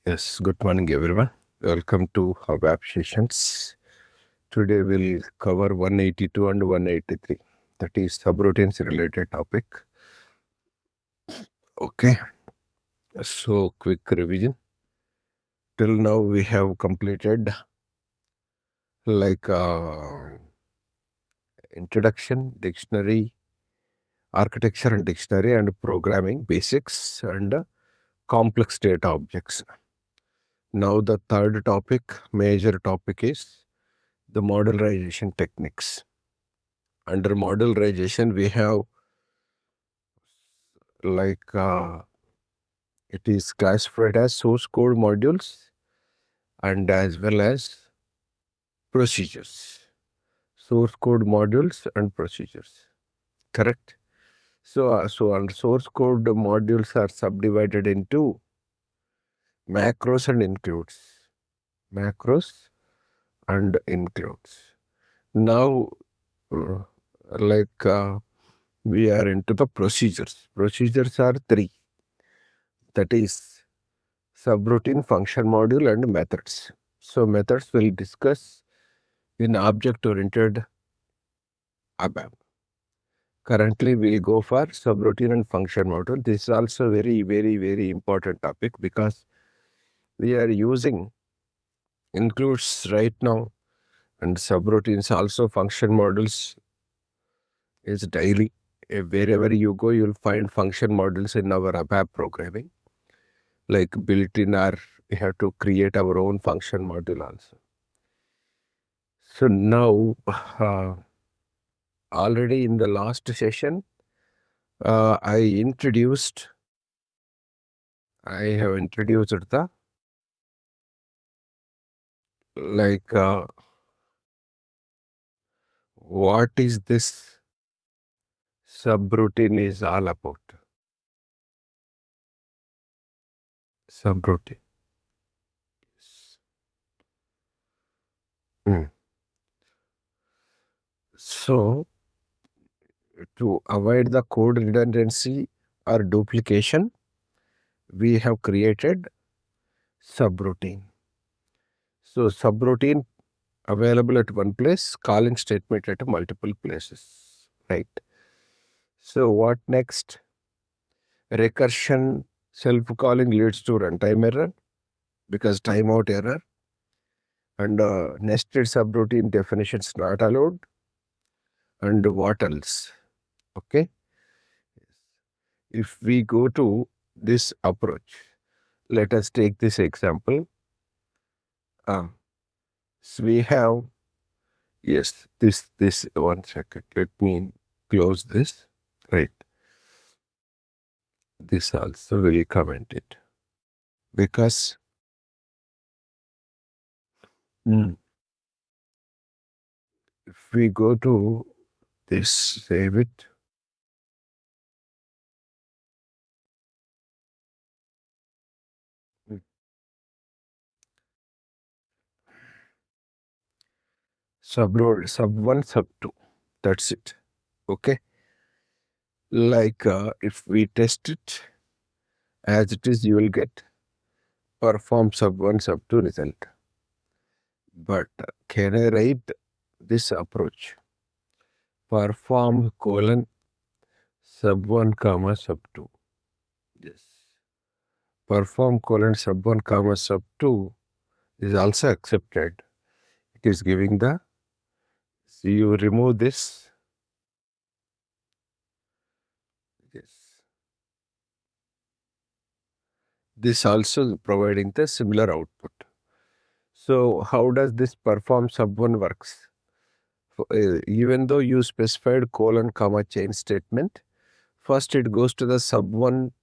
Yes, good morning, everyone. Welcome to our web sessions. Today we'll cover 182 and 183. That is subroutines related topic. Okay. So quick revision. Till now we have completed like introduction, dictionary, architecture and dictionary and programming basics and complex data objects. Now the third topic, major topic is the modularization techniques. Under modularization, we have like it is classified as source code modules and as well as procedures. Source code modules and procedures. Correct. So on source code modules are subdivided into macros and includes. Macros and includes. Now, uh, like we are into the procedures. Procedures are three. That is subroutine, function module, and methods. So methods will discuss in object-oriented ABAP. Currently, we go for subroutine and function module. This is also very important topic because we are using includes right now and subroutines also function modules is daily. Wherever you go, you'll find function modules in our ABAP programming. Like built in our, we have to create our own function module also. So now, already in the last session, I have introduced the like what is this subroutine is all about. Subroutine. Mm. So to avoid the code redundancy or duplication, we have created subroutine. So subroutine available at one place, calling statement at multiple places, right? So what next? Recursion self-calling leads to runtime error because timeout error and nested subroutine definitions not allowed. And what else? Okay. If we go to this approach, let us take this example. So we have, yes, this, 1 second. Let me close this, right? This also will comment it because if we go to this, save it. Sub 1, sub 2. That's it. Okay. Like if we test it as it is, you will get perform sub 1, sub 2 result. But can I write this approach? Perform colon sub 1 comma sub 2. Yes. Perform colon sub 1 comma sub 2 is also accepted. It is giving the, so you remove this. Yes. This also providing the similar output. So how does this perform sub 1 works? Even though you specified colon comma chain statement, first it goes to the sub 1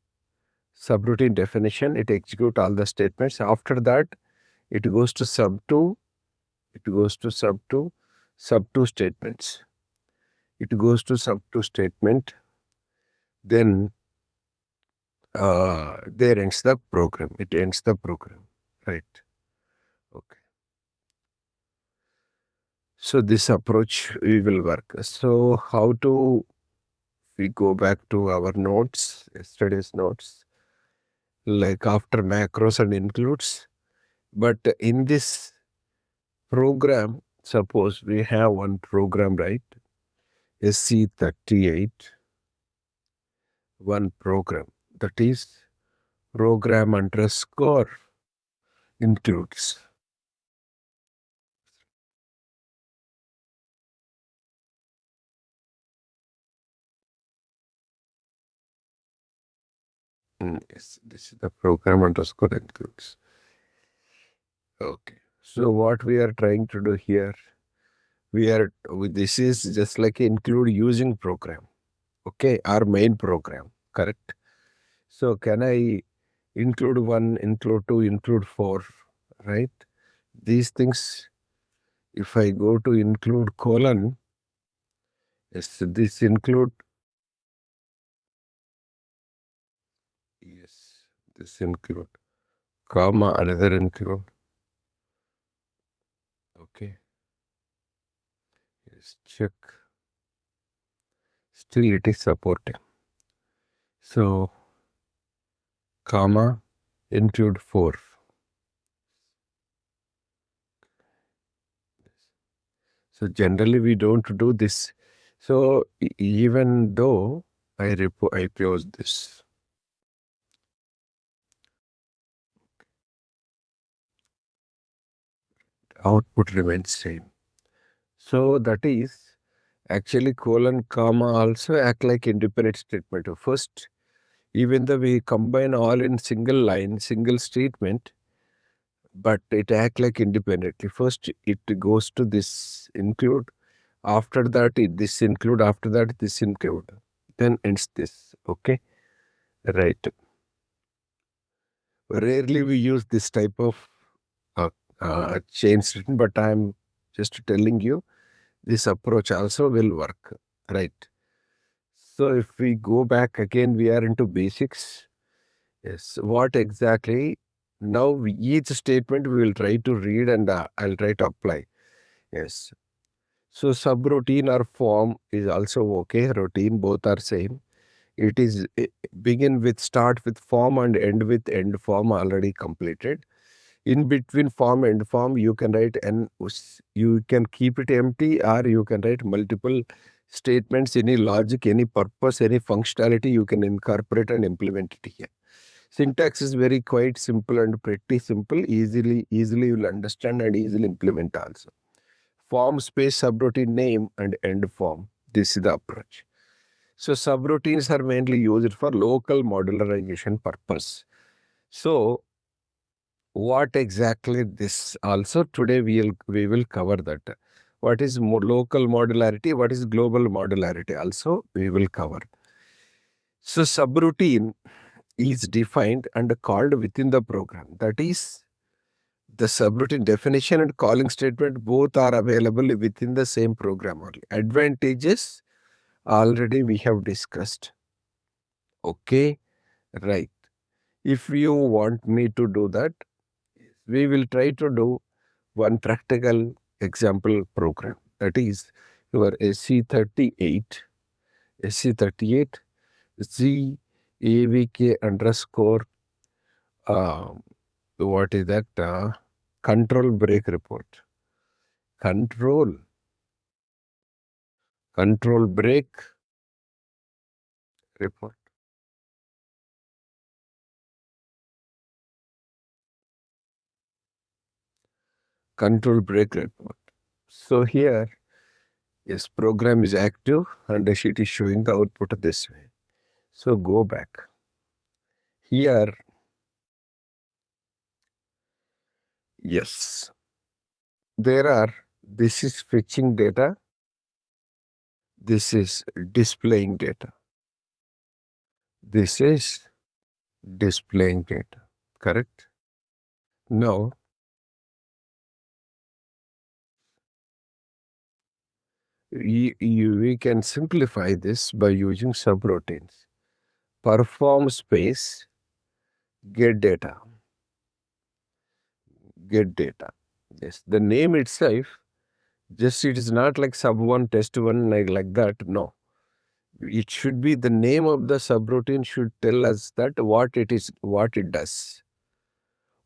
subroutine definition. It executes all the statements. After that, it goes to sub 2. It goes to sub 2 statements. It goes to sub 2 statement. Then there ends the program. It ends the program, right? Okay. So this approach we will work. So how to, we go back to our notes, yesterday's notes. like after macros and includes. But in this program, suppose we have one program, right? SC38, one program, that is program underscore includes. Yes, this is the program underscore includes. Okay. So what we are trying to do here, this is just like include using program. Okay, our main program, correct? So can I include one, include two, include four, right? These things, if I go to include colon, yes, this include, yes, this include, comma, another include, okay, yes, check, still it is supporting. So, comma, include four. So generally we don't do this. So even though I close this, output remains same. So that is actually colon comma also act like independent statement. First, even though we combine all in single line, single statement, but it act like independently. First, it goes to this include. After that, this include. After that, this include. Then ends this. Okay, right. Rarely we use this type of uh, chains written, but I'm just telling you this approach also will work, right? So if we go back again, we are into basics. Yes, what exactly? Now each statement we will try to read and I'll try to apply. Yes. So subroutine or form is also okay. Routine both are same. It is begin with start with form and end with end form already completed. In between form and form, you can write and you can keep it empty or you can write multiple statements, any logic, any purpose, any functionality you can incorporate and implement it here. Syntax is very quite simple and pretty simple, easily you'll understand and easily implement also. Form space subroutine name and end form. This is the approach. So subroutines are mainly used for local modularization purpose. So what exactly this also today we will cover that. What is local modularity? What is global modularity? Also we will cover. So subroutine is defined and called within the program. That is the subroutine definition and calling statement both are available within the same program only. Advantages already we have discussed. Okay, right. If you want me to do that, we will try to do one practical example program. That is your SC38, SC38, ZAVK underscore, uh, what is that? Control break report. Control, control break report. Control break report. So here, yes, program is active and the sheet is showing the output this way. So go back. Here, yes, there are, this is fetching data, this is displaying data, this is displaying data, correct? Now, we can simplify this by using subroutines. Perform space, get data, get data. Yes, the name itself, just it is not like sub1, test1, like that, no. It should be the name of the subroutine should tell us that what it is, what it does,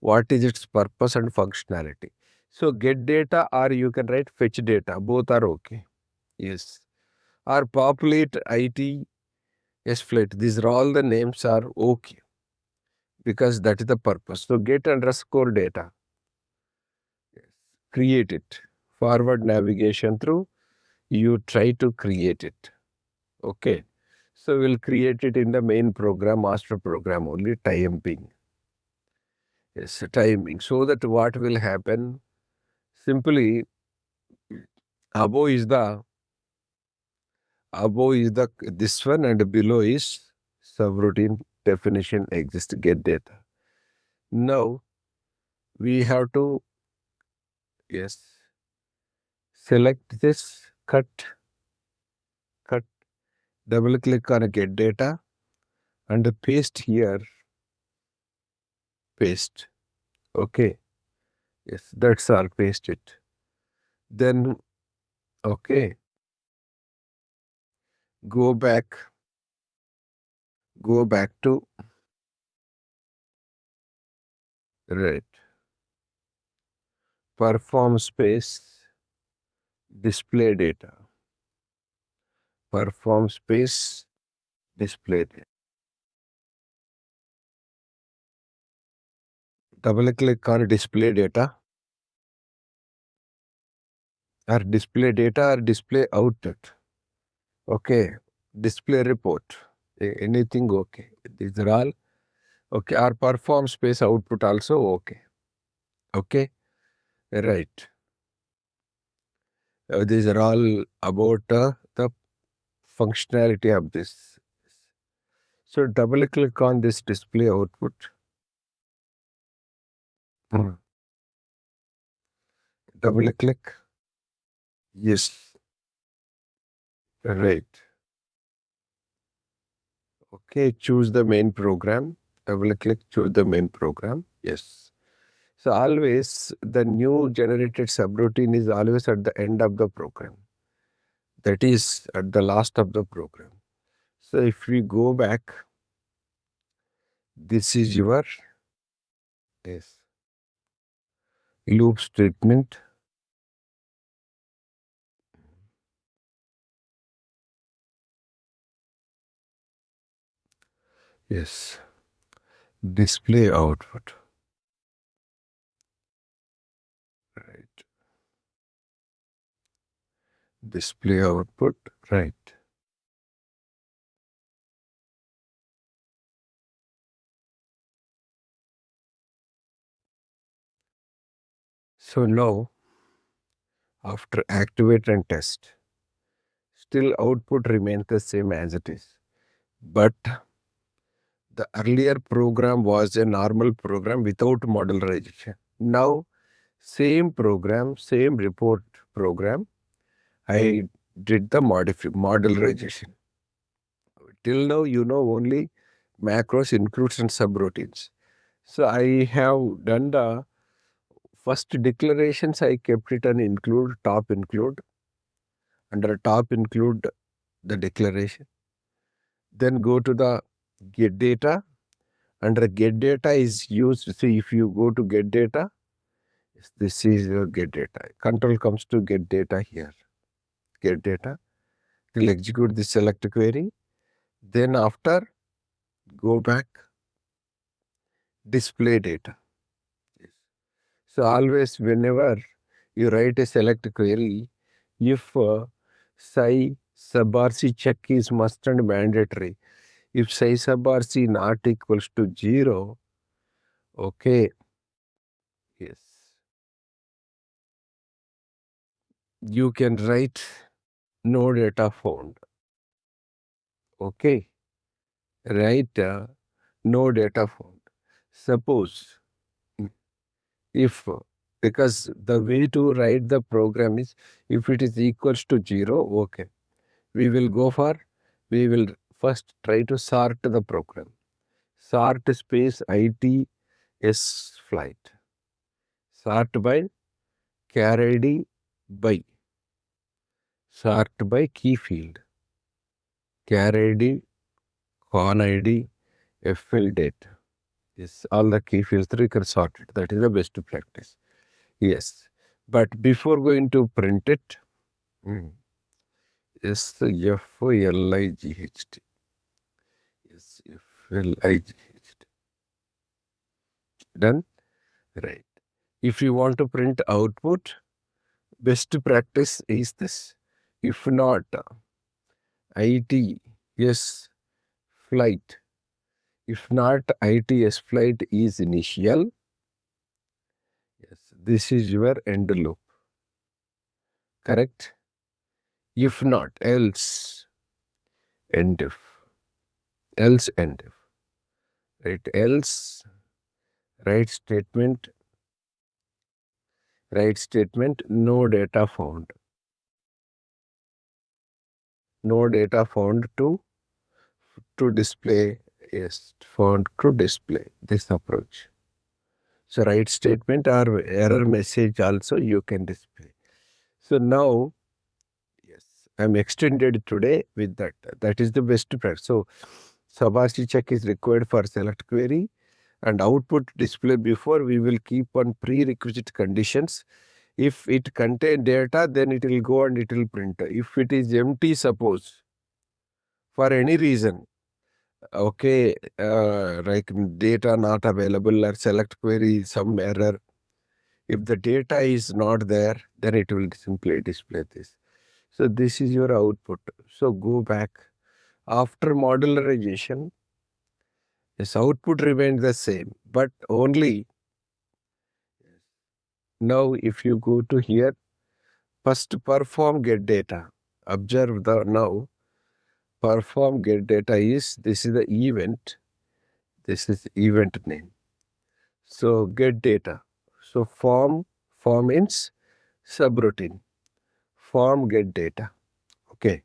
what is its purpose and functionality. So get data or you can write fetch data. Both are okay. Yes. Or populate IT SFLET. These are all the names are okay because that is the purpose. So get underscore data. Yes. Create it. Forward navigation through. You try to create it. Okay. So we'll create it in the main program, master program only, timing. Yes, timing. So that what will happen, simply above is the this one and below is subroutine definition exist get data. Now we have to, yes, select this, cut, double click on a get data and paste here, paste. Okay. Yes, that's all, paste it. Then, okay, go back, to, right, perform space, display data, perform space, display data. Double click on display data or display data or display output. Okay, display report, anything okay. These are all okay. Or perform space output also okay. Okay, right. These are all about the functionality of this. So double click on this display output. Hmm. Double click. Yes, right. Okay, choose the main program. Double click, choose the main program. Yes. So always the new generated subroutine is always at the end of the program. That is at the last of the program. So if we go back, this is your, yes, loop statement. Yes, display output. Right. Display output. Right. So now after activate and test, still output remains the same as it is. But the earlier program was a normal program without modularization. Now, same program, same report program, I did the modularization. Till now, you know only macros, includes, and subroutines. So I have done the first declarations, I kept it an include, top include, under top include the declaration. Then go to the get data. Under get data is used. See, if you go to get data, this is your get data. Control comes to get data here. Get data. It will execute the select query. Then after, go back, display data. So always whenever you write a select query, if psi sub RC check is must and mandatory. If psi sub RC not equals to 0, okay, yes, you can write no data found. Okay, write no data found. Suppose if, because the way to write the program is if it is equals to 0, okay, we will go for, we will first try to sort the program. Sort space ITS flight. Sort by char ID by. Sort by key field. char ID, con ID, FL date. Yes, all the key fields record sorted. That is the best practice. Yes. But before going to print it, SFLIGHT. SFLIGHT. Done? Right. If you want to print output, best practice is this. If not, IT, yes, flight. If not, ITS flight is initial. Yes, this is your end loop. Correct? If not, else, end if. Else, end if. Right? Else, right statement, no data found. No data found to display. Yes, found to display. This approach. So right statement or error message also you can display. So now, yes, I'm extended today with that. That is the best practice. So Sabashi check is required for select query and output display before we will keep on prerequisite conditions. If it contain data, then it will go and it will print. If it is empty, suppose, for any reason, okay, like data not available or select query, some error. If the data is not there, then it will simply display this. So this is your output. So go back. After modularization, this output remains the same, but only now if you go to here, first perform get data. Observe the now perform get data is, this is the event. This is event name. So get data. So form means subroutine. Form get data. Okay.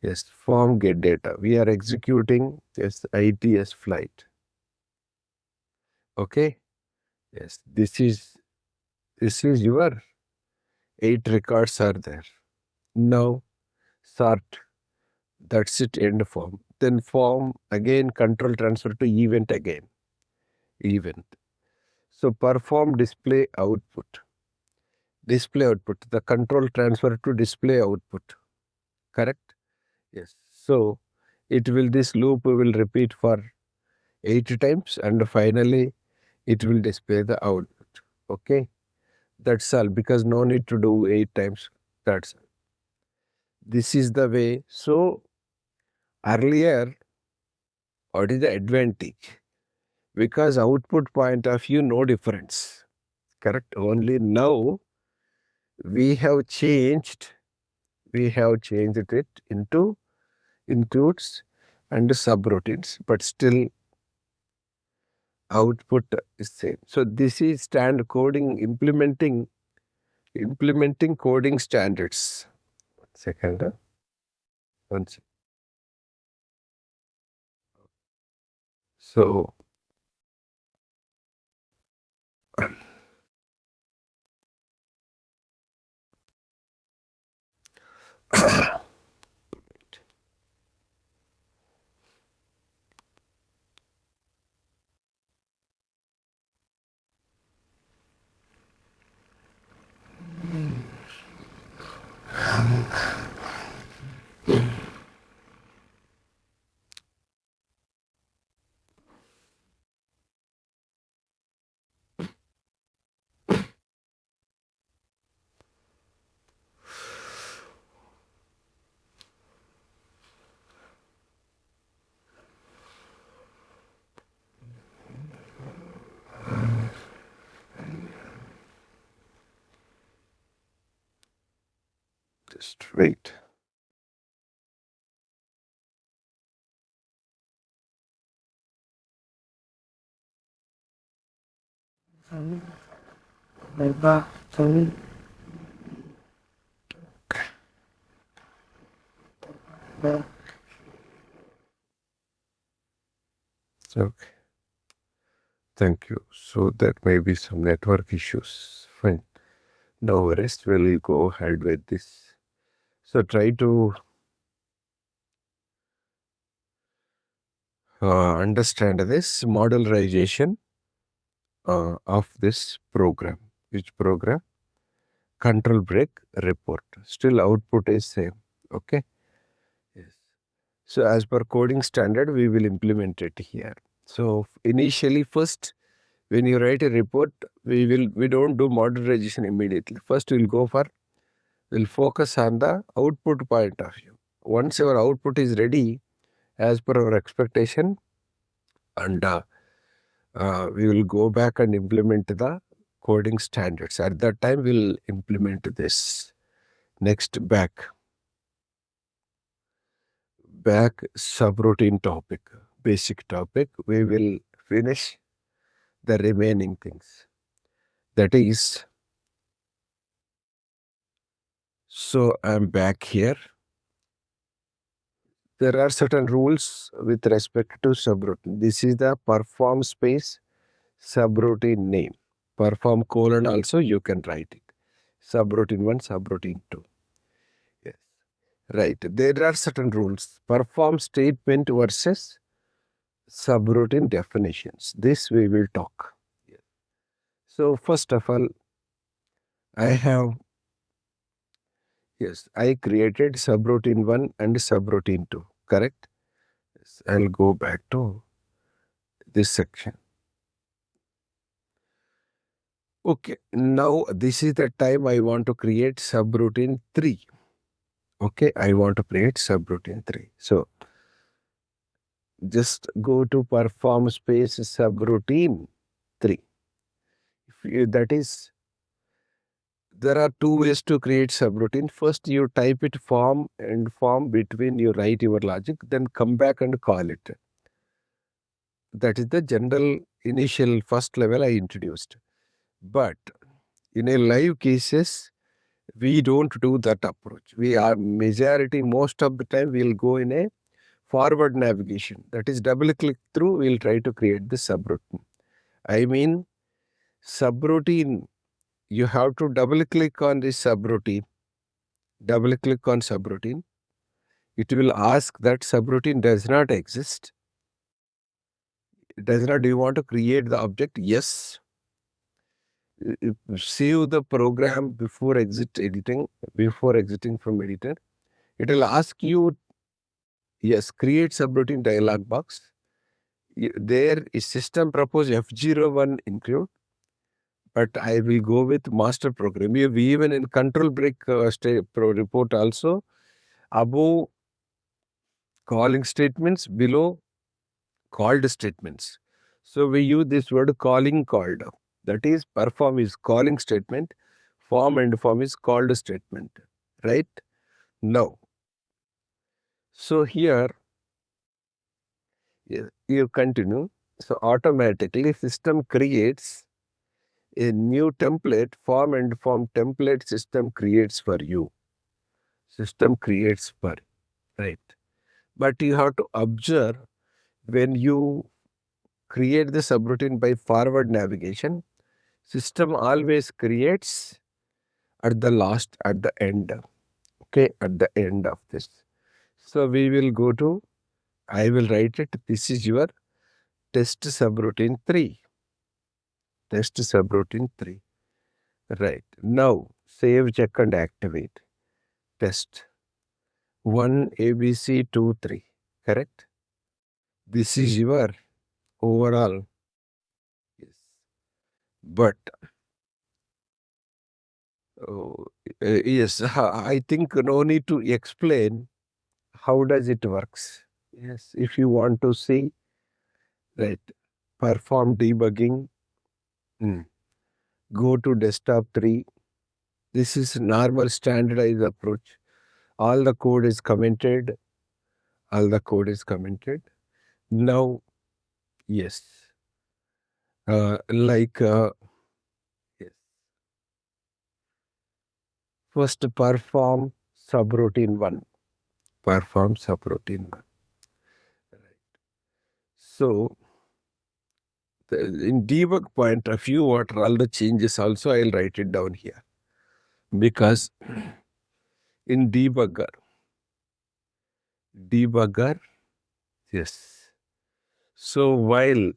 Yes, form get data. We are executing this ITS flight. Okay. Yes, this is your 8 records are there. Now sort. That's it. End form. Then form again. Control transfer to event again. Event. So perform display output. Display output. The control transfer to display output. Correct. Yes. So it will, this loop will repeat for 8 times and finally it will display the output. Okay. That's all, because no need to do 8 times. That's all. This is the way. So earlier, what is the advantage? Because output point of view, no difference. Correct. Only now we have changed it into includes and subroutines, but still output is same. So this is standard coding, implementing coding standards. One second. One second. So just wait. Okay. Thank you. So there may be some network issues. Fine. No worries. We'll go ahead with this. So try to understand this modularization of this program. Which program? Control break report. Still output is same. Okay. Yes. So as per coding standard, we will implement it here. So initially, first, when you write a report, we don't do modularization immediately. First, we'll focus on the output point of view. Once our output is ready, as per our expectation, and we will go back and implement the coding standards. At that time, we'll implement this. Next, back subroutine topic, basic topic. We will finish the remaining things. That is, so I'm back here. There are certain rules with respect to subroutine. This is the perform space subroutine name. Perform colon also you can write it. Subroutine 1, subroutine 2. Yes. Right. There are certain rules. Perform statement versus subroutine definitions. This we will talk. Yes. So first of all, I have, yes, I created subroutine 1 and subroutine 2. Correct? Yes. I'll go back to this section. Okay, now this is the time I want to create subroutine 3. Okay, I want to create subroutine 3. So just go to perform space subroutine 3. That is, there are two ways to create subroutine. First, you type it form and form between you write your logic, then come back and call it. That is the general initial first level I introduced. But in a live cases, we don't do that approach. We are majority, most of the time, we'll go in a forward navigation. That is double click through, we'll try to create the subroutine. I mean, subroutine, you have to double click on this subroutine. Double click on subroutine. It will ask that subroutine does not exist. It does not, do you want to create the object? Yes. Save the program before before exiting from editor. It will ask you, yes, create subroutine dialog box. There is system propose F01 include, but I will go with master program. We even in control break report also, above calling statements, below called statements. So we use this word calling called. That is, perform is calling statement, form and form is called statement. Right? Now, so here you continue. So automatically system creates a new template, form and form template system creates for you. System creates for, right? But you have to observe when you create the subroutine by forward navigation, system always creates at the end. Okay, at the end of this. So we will go to, I will write it. This is your test subroutine 3. Test subroutine 3. Right. Now, save, check and activate. Test 1 ABC 2 3. Correct? This is your overall. Yes. But, yes, I think no need to explain how does it works. Yes, if you want to see, right, perform debugging, go to desktop 3. This is normal standardized approach. All the code is commented. All the code is commented. Now, yes, like, yes. First perform subroutine 1. Perform subroutine 1. So, in debug point of view, what are all the changes also, I'll write it down here. Because in debugger, yes. So while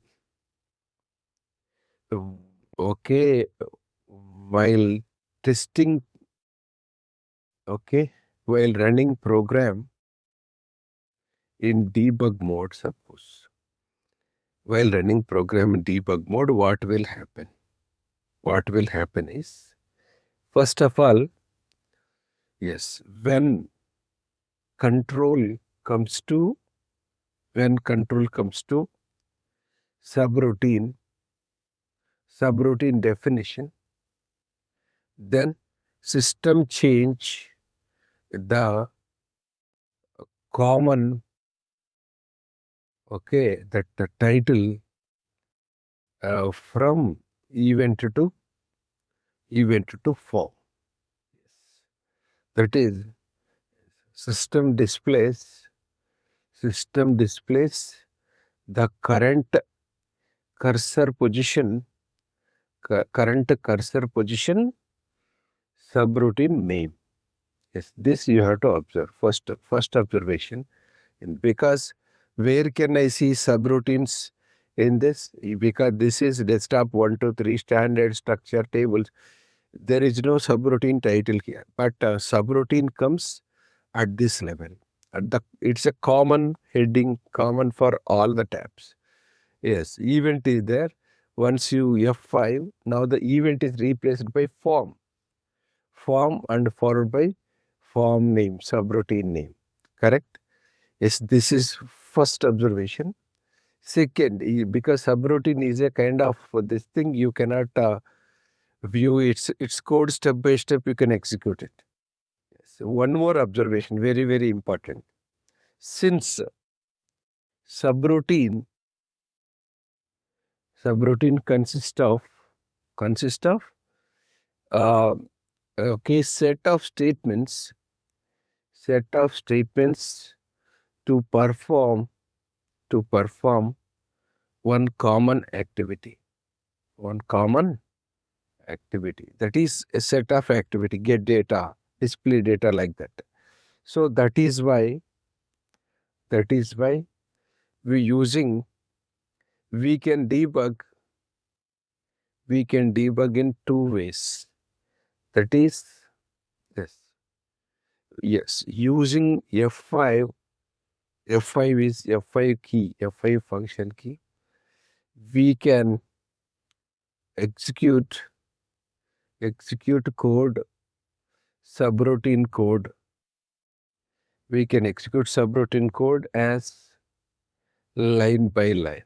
okay, while testing, okay, while running program in debug mode, suppose while running program in debug mode, what will happen? What will happen is, first of all, yes, control comes to when control comes to subroutine subroutine definition, then system change the common, okay, that the title from event to form. That is, system displays system displays the cursor position current cursor position subroutine name. Yes, this you have to observe. First observation, because where can I see subroutines in this? Because this is desktop 1, 2, 3 standard structure tables. There is no subroutine title here, but subroutine comes at this level. It's a common heading, common for all the tabs. Yes, event is there. Once you F5, now the event is replaced by form and followed by form name, subroutine name. Correct? Yes, this is first observation. Second, because subroutine is a kind of this thing, you cannot view its code step by step, you can execute it. Yes. One more observation, very, very important. Since subroutine subroutine consists of uh, okay, set of statements to perform one common activity. One common activity. That is a set of activity, get data, display data, like that. So that is why we using we can debug in two ways. That is, yes, using F5. F5 is F5 key, F5 function key. We can execute code, subroutine code. We can execute subroutine code as line by line.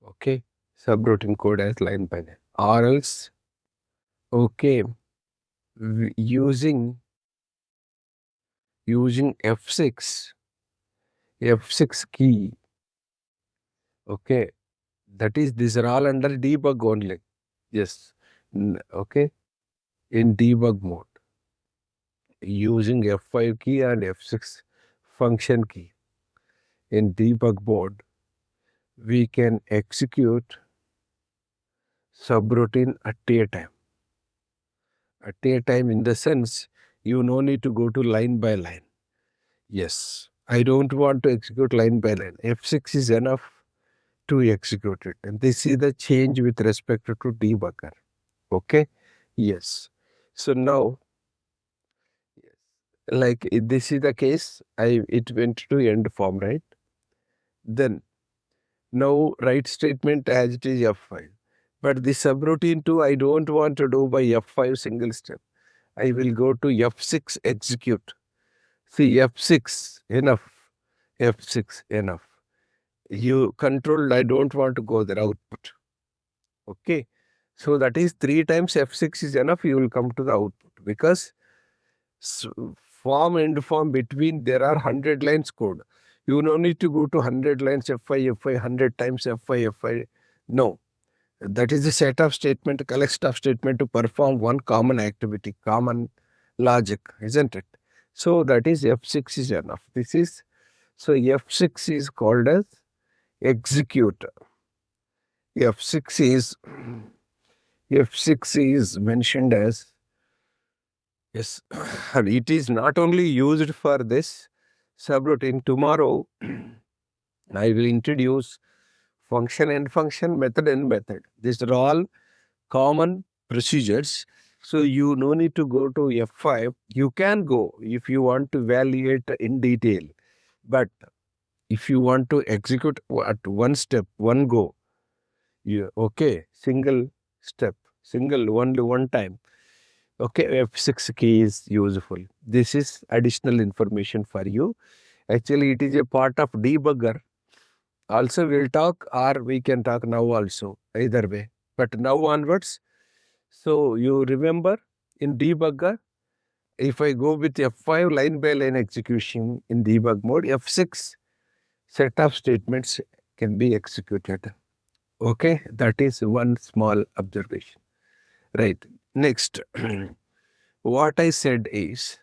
Okay, subroutine code as line by line. Or else, okay, using F6 key. Okay, that is, these are all under debug only. Yes, okay, in debug mode, using F5 key and F6 function key in debug mode, we can execute subroutine at a time. At a time, in the sense, you no need to go to line by line. Yes, I don't want to execute line by line. F6 is enough to execute it. And this is the change with respect to debugger. Okay? Yes. So now, like this is the case, it went to end form, right? Then now write statement as it is F5. But the subroutine 2, I don't want to do by F5 single step. I will go to F6 execute. See, F6 enough. F6 enough. You controlled, I don't want to go there, output. Okay. So that is 3 times F6 is enough, you will come to the output, because form and form between there are 100 lines code. You no need to go to 100 lines F5, 100 times F5, F5. No. That is the set of statement, collect of statement to perform one common activity, common logic, isn't it? So that is F6 is enough. So F6 is called as execute. F6 is mentioned as, yes, and it is not only used for this subroutine. Tomorrow I will introduce function and function, method and method. These are all common procedures. So you no need to go to F5. You can go if you want to evaluate in detail. But if you want to execute at one step, one go, okay, single step, single only one time. Okay, F6 key is useful. This is additional information for you. Actually, it is a part of debugger. Also, we'll talk or we can talk now also, either way. But now onwards, so you remember in debugger, if I go with F5 line by line execution in debug mode, F6 set of statements can be executed. Okay, that is one small observation. Right. Next, what I said is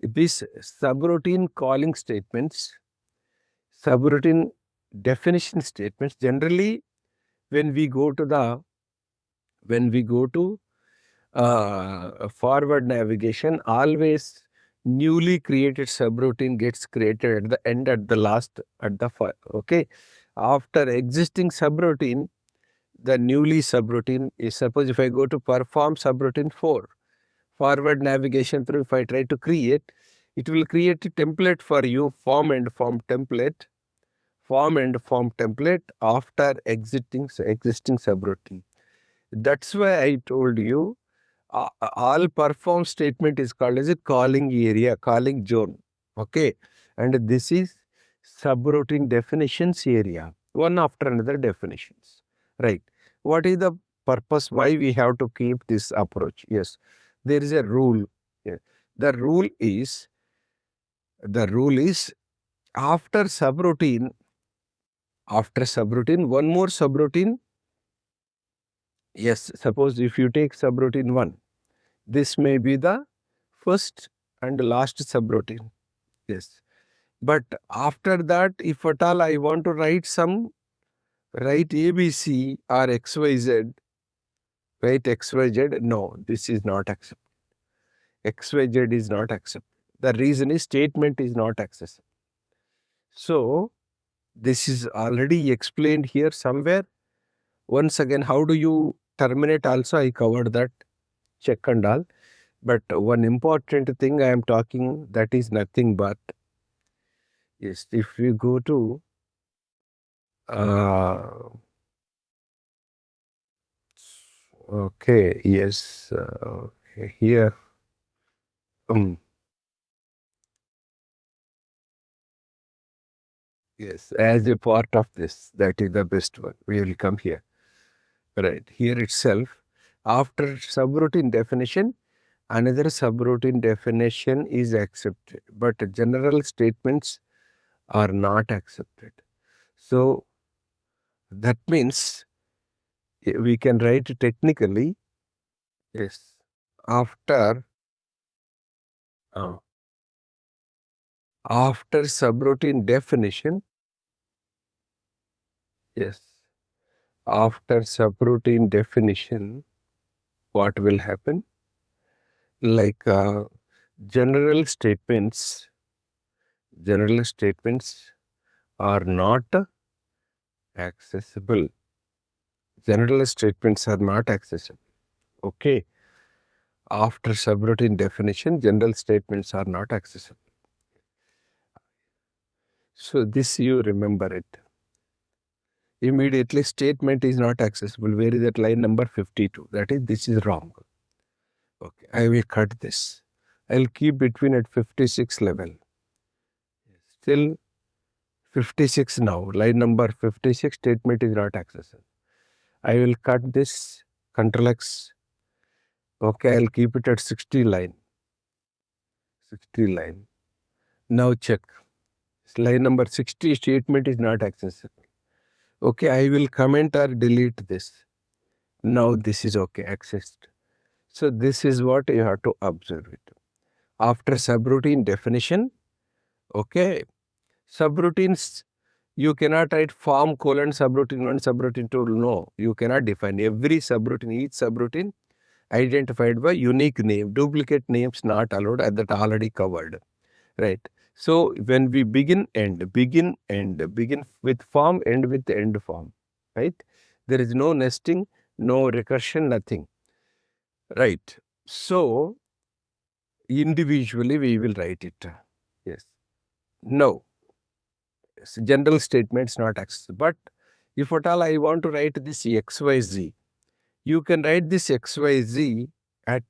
this subroutine calling statements, subroutine definition statements, generally when we go to forward navigation, always newly created subroutine gets created at the end, at the last, at the okay. After existing subroutine, the newly subroutine is, suppose if I go to perform subroutine 4, forward navigation through, if I try to create, it will create a template for you, form and form template, after existing subroutine. That's why I told you all perform statement is called as a calling area, calling zone. Okay. And this is subroutine definitions area, one after another definitions. Right. What is the purpose? Why we have to keep this approach? Yes. There is a rule. Yeah. The rule is after subroutine, one more subroutine. Yes. Suppose if you take subroutine 1, this may be the first and last subroutine. Yes. But after that, if at all I want to write ABC or XYZ, write XYZ, no, this is not accepted. XYZ is not accepted. The reason is statement is not accessible. So, this is already explained here somewhere. Once again, how do you terminate also? I covered that, check and all. But one important thing I am talking, that is nothing but, yes, if we go to okay, yes, okay, here, yes, as a part of this, that is the best one. We will come here, right? Here itself, after subroutine definition, another subroutine definition is accepted, but general statements are not accepted. So that means we can write technically, yes, after uh, after subroutine definition, yes, after subroutine definition, what will happen? Like general statements are not accessible. General statements are not accessible. Okay. After subroutine definition, general statements are not accessible. So this you remember it. Immediately statement is not accessible. Where is that line number 52? That is, this is wrong. Okay, I will cut this. I'll keep between at 56 level. Still 56 now. Line number 56, statement is not accessible. I will cut this, Control X. Okay, I'll keep it at 60 line. 60 line. Now check. Line number 60, statement is not accessible. Okay, I will comment or delete this. Now this is okay, accessed. So this is what you have to observe it. After subroutine definition, okay, subroutines, you cannot write form colon subroutine 1, subroutine 2. No, you cannot define every subroutine, each subroutine identified by unique name. Duplicate names not allowed, that already covered. Right. So when we begin with form, end with end form. right? There is no nesting, no recursion, nothing, right? So individually we will write it. Yes. No, general statements not accessible. But if at all I want to write this XYZ, you can write this XYZ at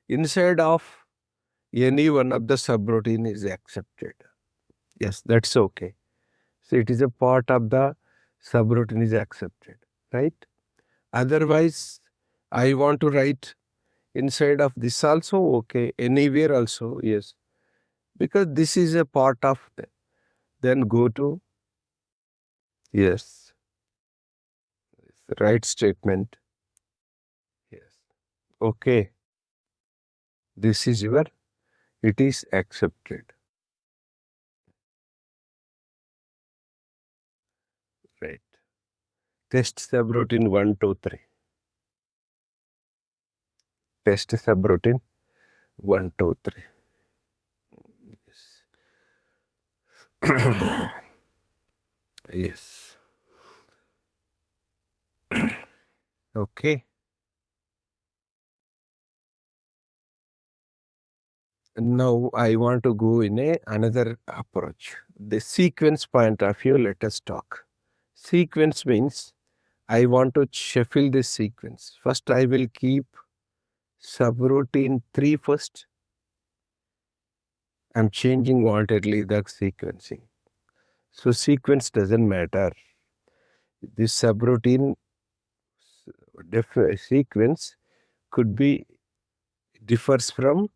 inside of any one of the subroutine is accepted. Yes, that's okay. So it is a part of the subroutine is accepted, right? Otherwise, I want to write inside of this also, okay, anywhere also, yes. Because this is a part of then go to, yes, right statement. Yes. Okay. This is your, it is accepted. Right. Test subroutine 1, 2, 3. Test subroutine 1, 2, 3. Yes. Yes. Okay. Now I want to go in another approach. The sequence point of view, let us talk. Sequence means I want to shuffle this sequence. First, I will keep subroutine 3 first. I'm changing wantedly the sequencing. So sequence doesn't matter. This subroutine sequence could be differs from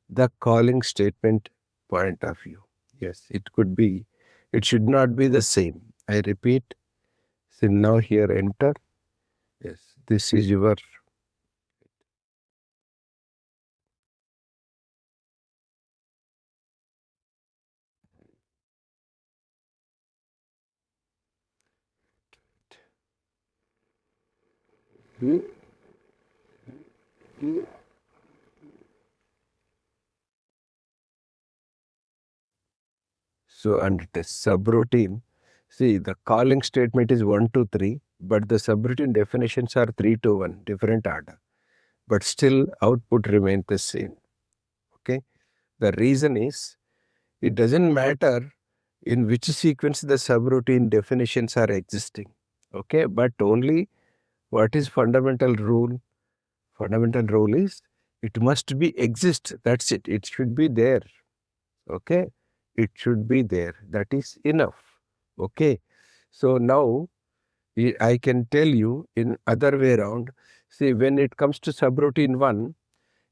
the calling statement point of view. Yes, it could be. It should not be the same. I repeat. So now here enter. Yes, this is your. So and the subroutine. See, the calling statement is 1, 2, 3, but the subroutine definitions are 3 to 1, different order. But still output remains the same. Okay. The reason is it doesn't matter in which sequence the subroutine definitions are existing. Okay. But only what is fundamental rule? Fundamental rule is it must be exist. That's it. It should be there. Okay. It should be there. That is enough. Okay. So now I can tell you in other way around. See, when it comes to subroutine 1,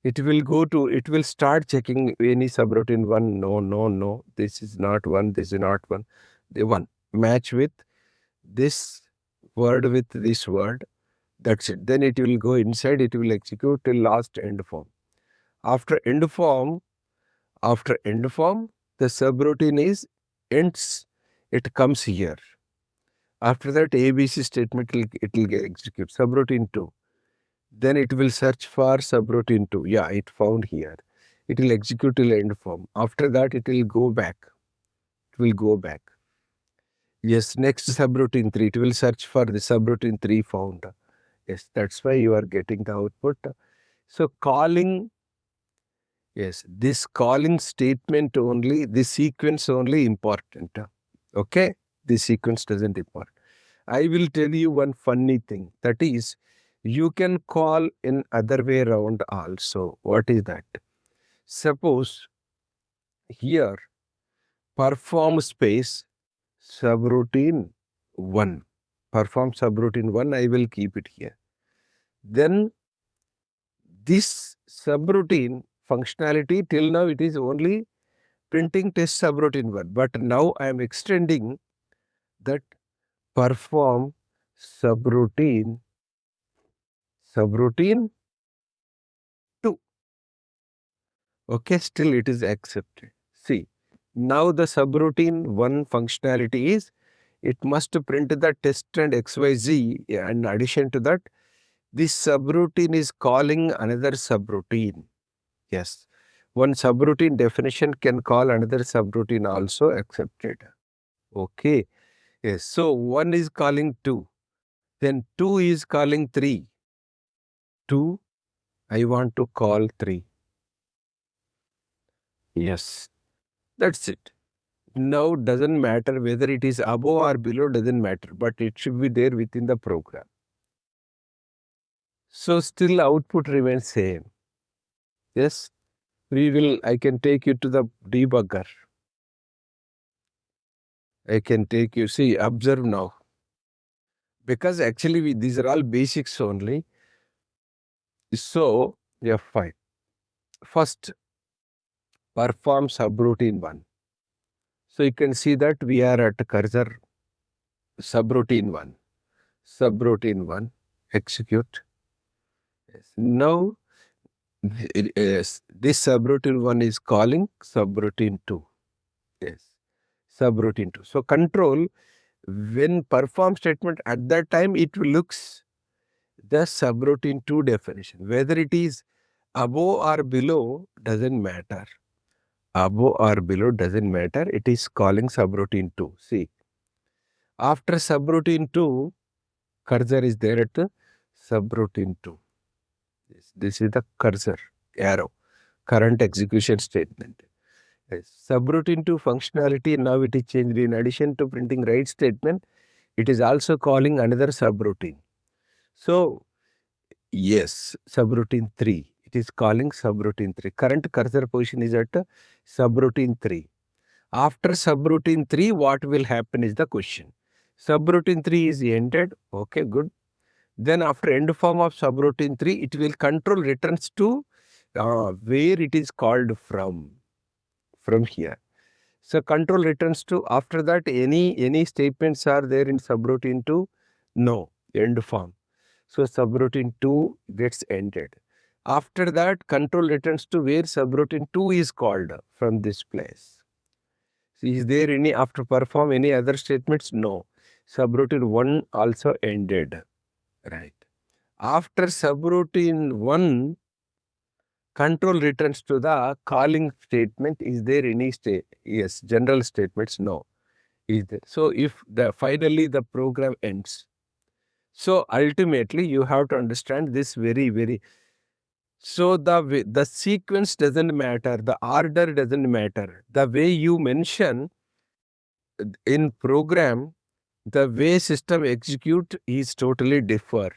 it will start checking any subroutine 1. No, no, no. This is not 1. This is not 1. The 1. Match with this word with this word. That's it. Then it will go inside. It will execute till last end form. After end form, the subroutine is ends. It comes here. After that, ABC statement it will get execute. Subroutine 2. Then it will search for subroutine 2. Yeah, it found here. It will execute till end form. After that, it will go back. It will go back. Yes, next subroutine 3. It will search for the subroutine 3 found. Yes, that's why you are getting the output. So calling, yes, this calling statement only, this sequence only important. Okay, this sequence doesn't import. I will tell you one funny thing. That is, you can call in other way around also. What is that? Suppose here, perform space subroutine 1. Perform subroutine 1, I will keep it here. Then this subroutine functionality till now it is only printing test subroutine 1. But now I am extending that perform subroutine 2. Okay, still it is accepted. See, now the subroutine 1 functionality is it must print the test and XYZ. In addition to that, this subroutine is calling another subroutine. Yes, one subroutine definition can call another subroutine also accepted. Okay, yes. So one is calling 2. Then 2 is calling 3. 2, I want to call 3. Yes, that's it. Now doesn't matter whether it is above or below, doesn't matter, but it should be there within the program. So still output remains same. Yes, I can take you to the debugger. I can take you, see, observe now. Because actually these are all basics only. So, yeah, fine. First, perform subroutine 1. So you can see that we are at cursor subroutine 1. Subroutine 1, execute. Yes. Now, this subroutine 1 is calling subroutine 2. Yes, subroutine 2. So control, when perform statement at that time, it looks the subroutine 2 definition. Whether it is above or below doesn't matter. Above or below doesn't matter. It is calling subroutine 2. See, after subroutine 2, cursor is there at the subroutine 2. This is the cursor arrow, current execution statement. Yes. Subroutine 2 functionality, now it is changed. In addition to printing write statement, it is also calling another subroutine. So, yes, subroutine 3. It is calling subroutine 3. Current cursor position is at subroutine 3. After subroutine 3, what will happen is the question. Subroutine 3 is ended. Okay, good. Then after end form of subroutine 3, it will control returns to where it is called from here. So control returns to, after that any statements are there in subroutine 2? No, end form. So subroutine 2 gets ended. After that, control returns to where subroutine 2 is called from this place. So is there any, after perform any other statements? No. Subroutine 1 also ended. Right. After subroutine 1, control returns to the calling statement. Is there any state? Yes. General statements? No. Is there? So if finally the program ends. So ultimately you have to understand this very. So the sequence doesn't matter. The order doesn't matter. The way you mention in program, the way system execute is totally differ.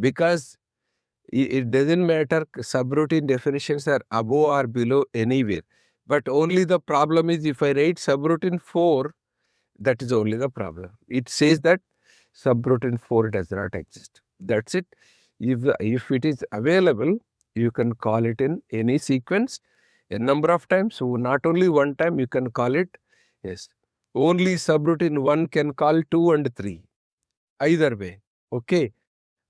Because it doesn't matter, subroutine definitions are above or below anywhere. But only the problem is if I write subroutine 4, that is only the problem. It says that subroutine 4 does not exist. That's it. If it is available, you can call it in any sequence a number of times. So not only one time, you can call it. Yes. Only subroutine 1 can call 2 and 3. Either way. Okay.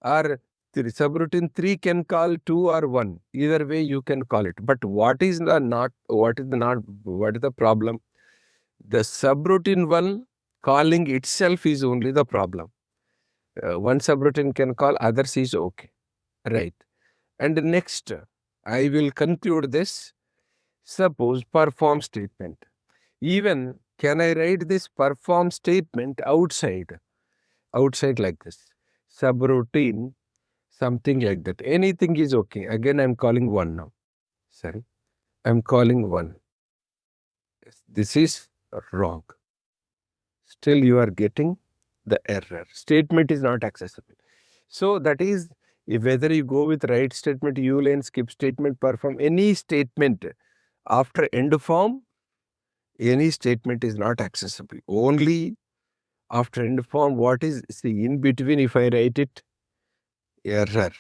Or subroutine 3 can call 2 or 1. Either way you can call it. But what is the problem? The subroutine 1 calling itself is only the problem. One subroutine can call, others is okay. Right. And next, I will conclude this. Suppose perform statement. Even can I write this perform statement outside like this? Subroutine, something like that. Anything is okay. Again, I'm calling 1 now. Sorry. I'm calling 1. This is wrong. Still you are getting the error. Statement is not accessible. So that is, whether you go with write statement, uline, skip statement, perform, any statement after end form, any statement is not accessible. Only after end form, what is, see, in between, if I write it, error.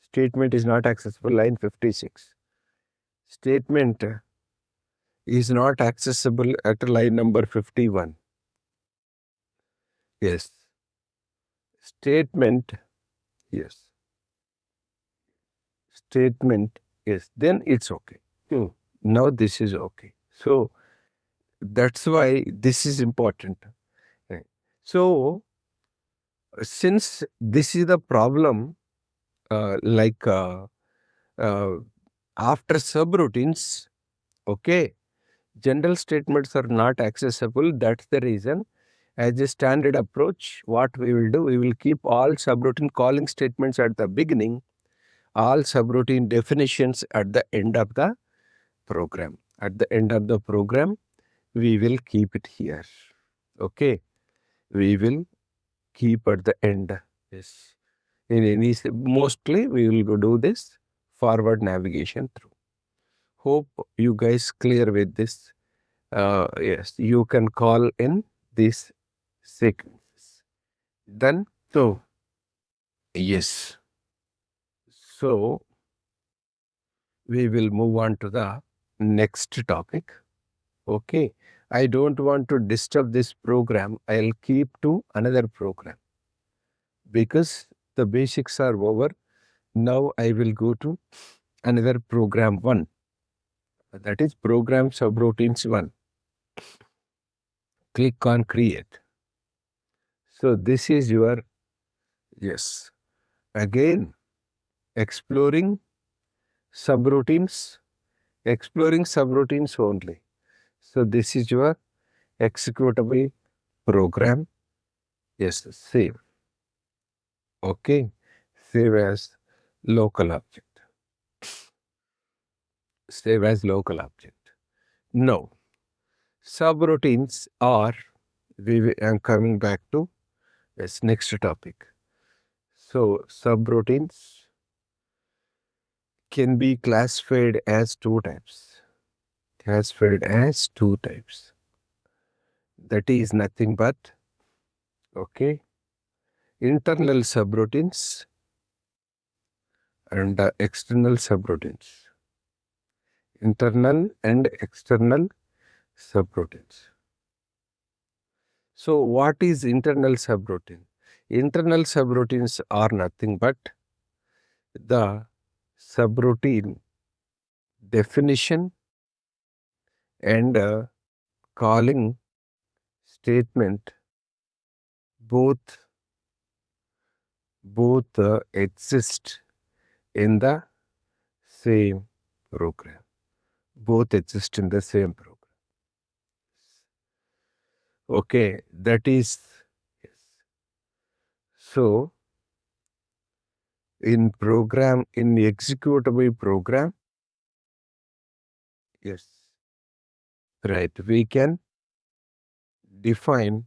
Statement is not accessible, line 56. Statement is not accessible at line number 51. Yes. Statement, yes. Statement, yes. Then it's okay. Now this is okay. So that's why this is important. Right. So since this is the problem, after subroutines, okay, general statements are not accessible. That's the reason. As a standard approach, what we will do, we will keep all subroutine calling statements at the beginning, all subroutine definitions at the end of the program. At the end of the program, we will keep it here. Okay. We will keep at the end. Yes. Mostly we will do this forward navigation through. Hope you guys clear with this. Yes, you can call in these sequences. Then, so, yes. So, we will move on to the next topic. Okay. I don't want to disturb this program. I'll keep to another program because the basics are over. Now I will go to another program 1. That is program subroutines 1. Click on create. So this is your, yes, again, exploring subroutines only. So this is your executable program. Yes, save. Okay, save as local object. Save as local object. Now, subroutines are, I'm coming back to this next topic. So, subroutines can be classified as two types. That is nothing but, okay, internal subroutines and external subroutines. Internal and external subroutines. So, what is internal subroutine? Internal subroutines are nothing but the subroutine definition and calling statement both exist in the same program. Both exist in the same program. Okay, that is, yes. So, in executable program, yes, right, we can define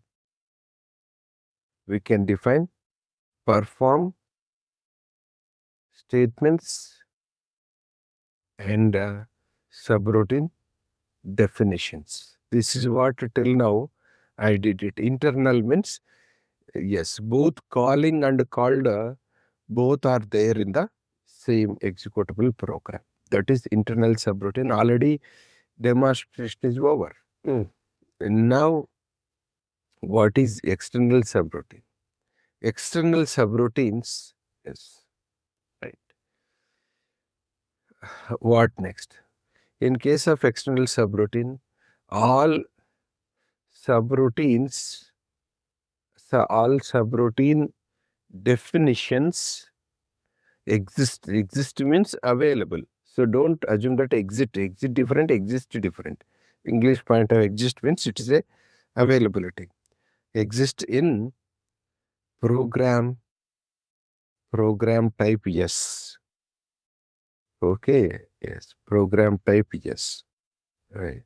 perform statements and subroutine definitions. This is what till now I did it. Internal means, yes, both calling and called, both are there in the same executable program. That is internal subroutine. Already demonstration is over. Now, what is external subroutine? External subroutines, yes, right. What next? In case of external subroutine, all subroutines, all subroutine definitions exist. Exist means available. So don't assume that exist different, exist different. English point of exist means it is a availability. Exist in program type, yes. Okay, yes, program type, yes. Right.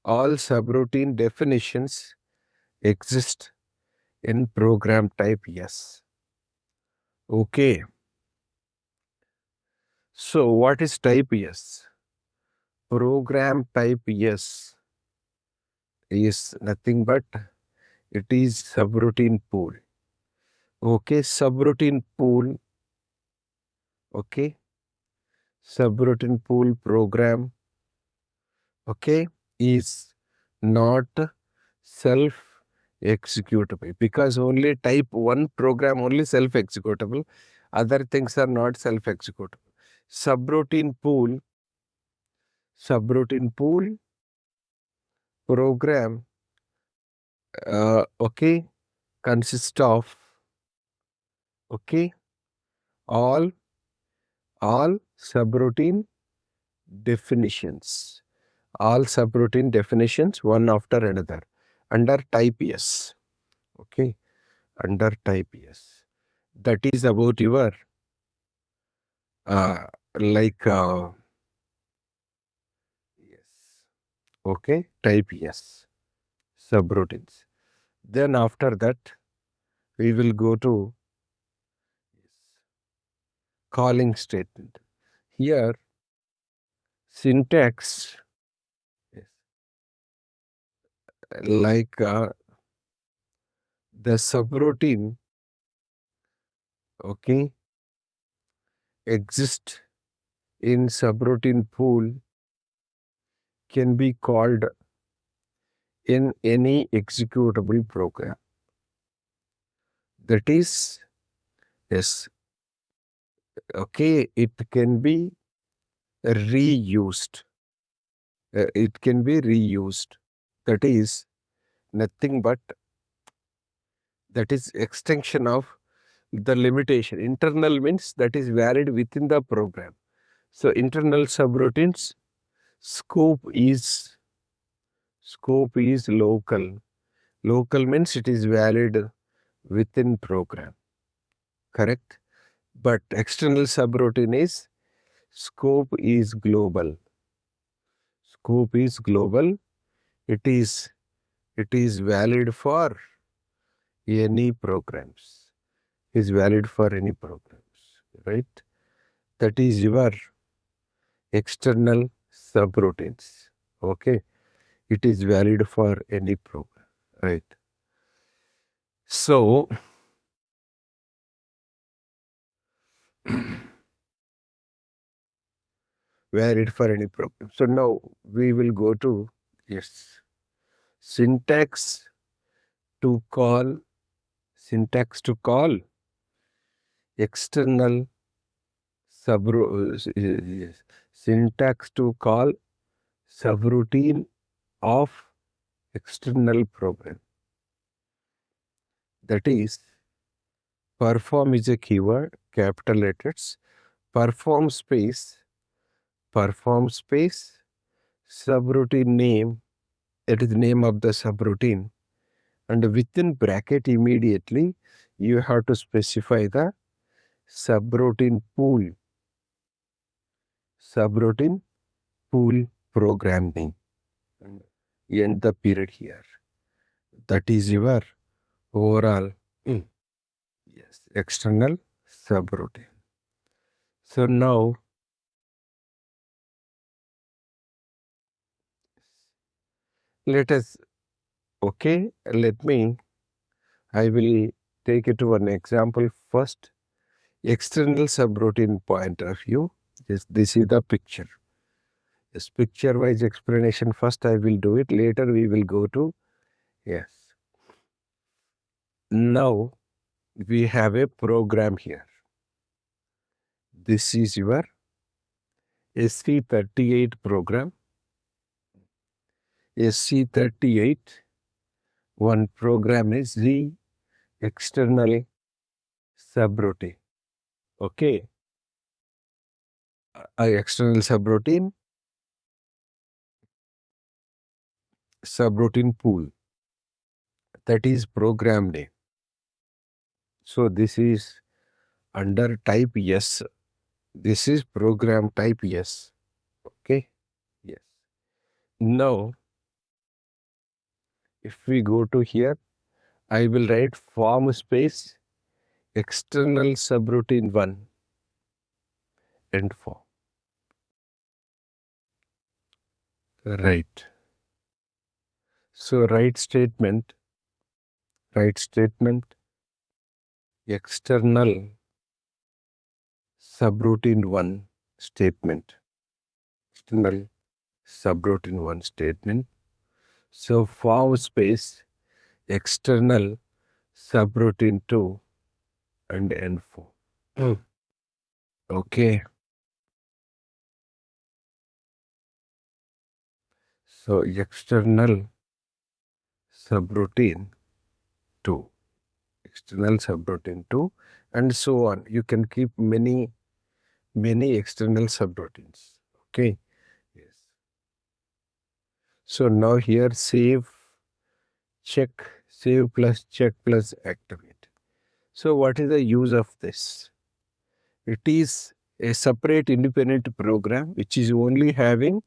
All subroutine definitions exist in program type, yes. Okay. So what is type, yes? Program type, yes, is nothing but it is subroutine pool. Okay, subroutine pool. Okay, subroutine pool program. Okay, is not self-executable because only type 1 program only self-executable. Other things are not self-executable. Subroutine pool program, okay, consists of, okay, all subroutine definitions. All subroutine definitions one after another. under type S. Okay, under type S. That is about your uh, like yes. Okay, type S subroutines. Then after that, we will go to calling statement. Here, syntax yes, like the subroutine, okay, exist in subroutine pool can be called in any executable program. That is, yes, okay, it can be reused. It can be reused. That is nothing but that is extension of the limitation. Internal means that is valid within the program. So internal subroutines scope is local. Local means it is valid within program. Correct? But external subroutine is scope is global. Scope is global. It is valid for any programs. Is valid for any programs. Right? That is your external subroutines. Okay. It is valid for any program. Right. So valid for any program. So now we will go to yes syntax to call external yes, syntax to call subroutine of external program. That is perform is a keyword, capital letters, perform space, subroutine name, that is the name of the subroutine, and within bracket immediately you have to specify the subroutine program name and end the period here. That is your overall yes external subroutine. So now let us let me I will take it to an example first. External subroutine point of view. Yes, this is the picture. Yes, picture wise explanation first I will do it. Later we will go to yes. Now we have a program here. This is your SC38 program. SC38 one program is the external subroutine. Okay. External subroutine pool. That is program name. So this is under type yes. This is program type yes. Okay. Yes. Now, if we go to here, I will write form space external subroutine 1 end form. Right. So write statement external subroutine 1 statement. External subroutine 1 statement. So form space external subroutine 2 and end form. Okay. So external subroutine 2, external subroutine 2, and so on. You can keep many external subroutines. Okay. Yes. So now here save check, save plus check plus activate. So what is the use of this? It is a separate independent program which is only having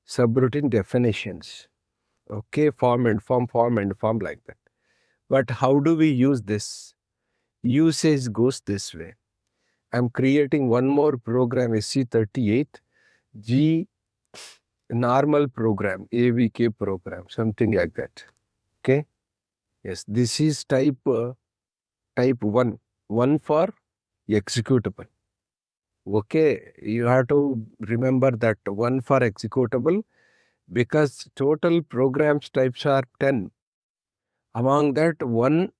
subroutine definitions. Okay, form and form like that. But how do we use this? Usage goes this way. I'm creating one more program, SC38, G normal program, AVK program, something like that. Okay. Yes, this is type 1, 1 for executable. Okay, you have to remember that 1 for executable because total programs types are 10. Among that, 1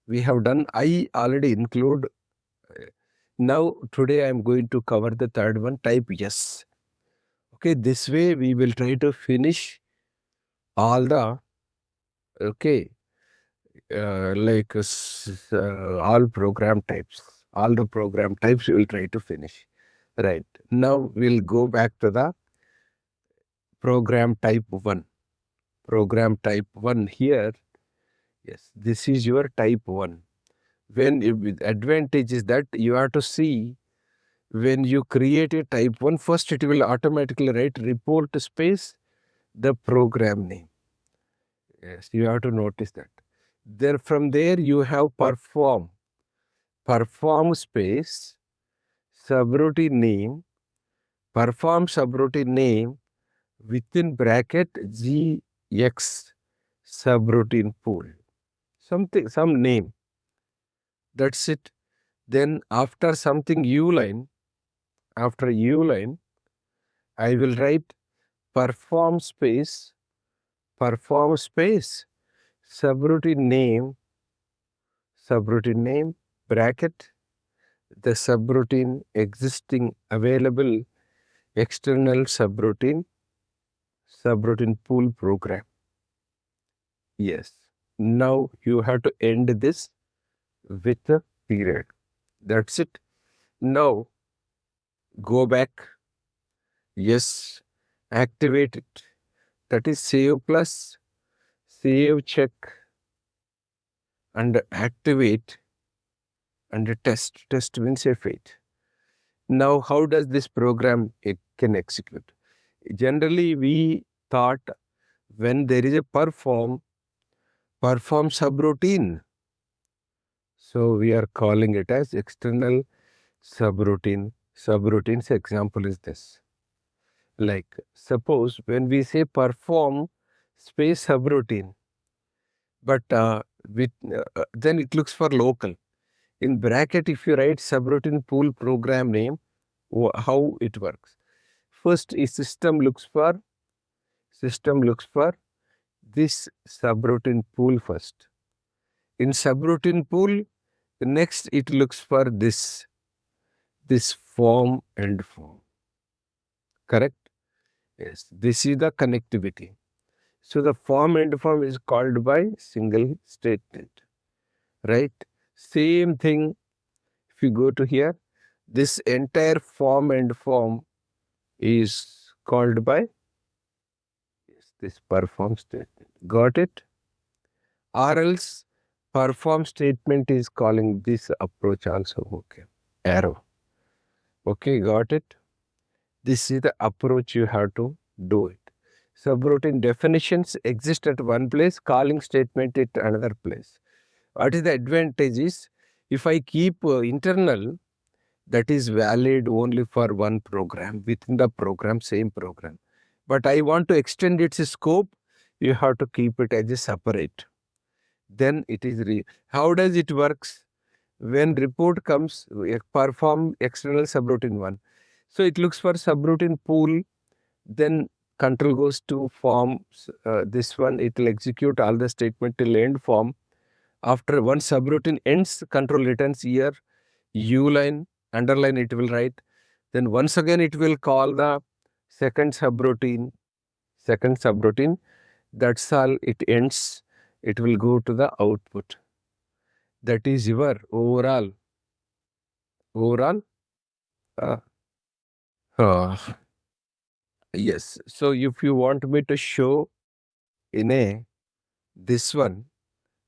we have done, I already include. Now, today I am going to cover the third one, type yes. Okay, this way we will try to finish all the, okay, all program types. All the program types we will try to finish. Right. Now we'll go back to the program type 1. Program type 1 here. Yes, this is your type 1. With advantage is that you have to see when you create a type 1, first it will automatically write report space, the program name. Yes, you have to notice that. There from there you have perform space, subroutine name, perform subroutine name within bracket GX subroutine pool. Some name. That's it. Then after something after U line, I will write perform space, subroutine name, bracket, the subroutine existing available external subroutine pool program. Yes. Now you have to end this with a period. That's it. Now go back. Yes. Activate it. That is save plus save check and activate and test. Test means a fate. Now how does this program it can execute? Generally we thought when there is a perform subroutine. So we are calling it as external subroutine. Subroutines example is this. Like suppose when we say perform space subroutine, but then it looks for local. In bracket, if you write subroutine pool program name, how it works. First, is system looks for this subroutine pool first. In subroutine pool, next it looks for this form and form. Correct? Yes. This is the connectivity. So the form and form is called by single statement. Right? Same thing. If you go to here, this entire form and form is called by this perform statement. Got it? Or else perform statement is calling this approach also. Okay. Arrow. Okay, got it? This is the approach you have to do it. Subroutine definitions exist at one place, calling statement at another place. What is the advantage is, if I keep internal, that is valid only for one program, within the program, same program. But I want to extend its scope, you have to keep it as a separate. Then it is, how does it works? When report comes, perform external subroutine 1. So it looks for subroutine pool, then control goes to form, this one, it will execute all the statement till end form. After one subroutine ends, control returns here, U line, underline it will write. Then once again it will call the second subroutine. That's all, it ends. It will go to the output. That is your overall. Uh, uh, yes. So if you want me to show in a This one,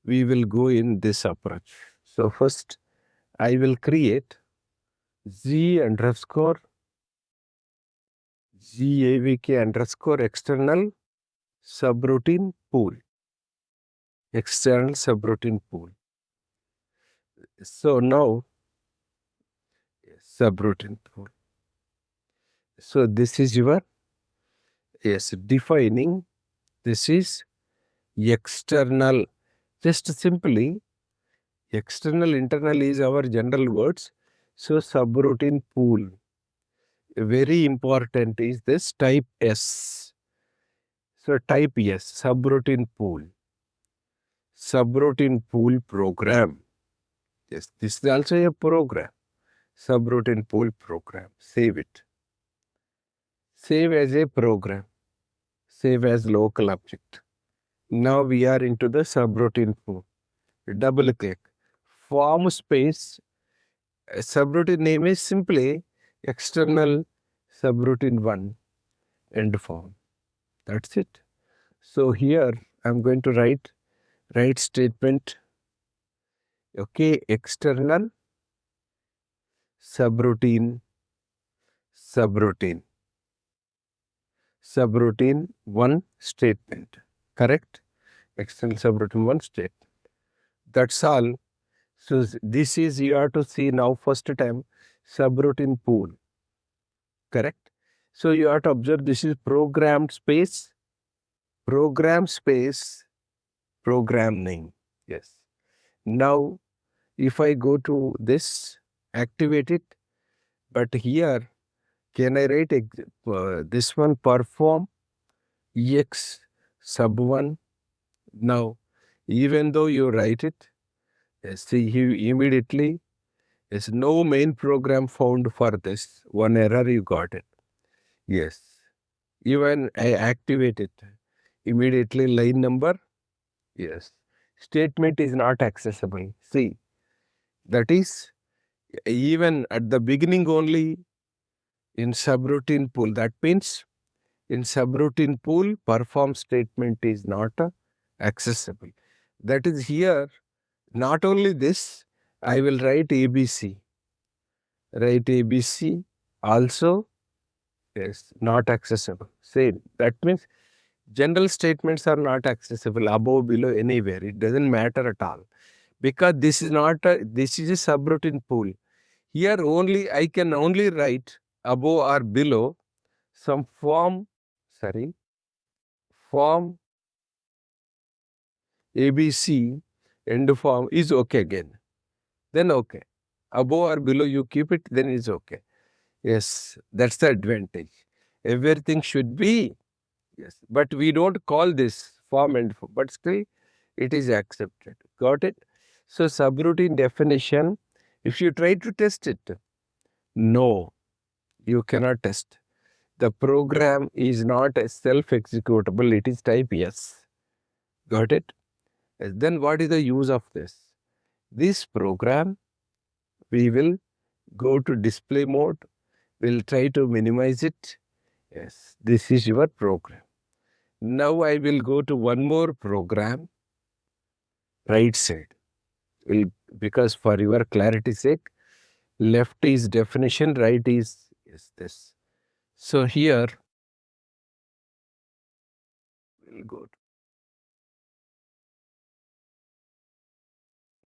we will go in this approach. So first, I will create GAVK external subroutine pool. External subroutine pool. So now, subroutine pool. So this is your, defining, this is external. Just simply, external, internal is our general words. So subroutine pool. Very important is this type S. So type S, subroutine pool. Subroutine pool program. Yes, this is also a program. Subroutine pool program. Save it. Save as a program. Save as local object. Now we are into the subroutine pool. Double click. Form space. Subroutine name is simply external subroutine 1 end form. That's it. So here I'm going to write statement. Okay, external subroutine subroutine 1 statement. Correct? External subroutine 1 statement. That's all. So this is, you have to see now first time subroutine pool. Correct? So you have to observe this is program space, program name. Yes. Now if I go to this, activate it, but here can I write this one, perform ex sub 1. Now even though you write it, see here immediately, there's no main program found for this. One error you got it. Yes. Even I activate it. Immediately line number. Yes. Statement is not accessible. See, that is even at the beginning only in subroutine pool. That means in subroutine pool, perform statement is not accessible. That is here. Not only this, I will write ABC. Write ABC also, yes, not accessible. Same. That means general statements are not accessible above, below, anywhere. It doesn't matter at all. Because this is not this is a subroutine pool. Here only I can only write above or below some form ABC end form is okay again. Then okay. Above or below you keep it, then it's okay. Yes, that's the advantage. Everything should be, yes, but we don't call this form and form, but still it is accepted. Got it? So subroutine definition, if you try to test it, no, you cannot test. The program is not a self-executable, it is type yes. Got it? Then what is the use of this? This program, we will go to display mode, we'll try to minimize it. Yes, this is your program. Now I will go to one more program, right side. Because for your clarity sake, left is definition, right is this. So here, we'll go to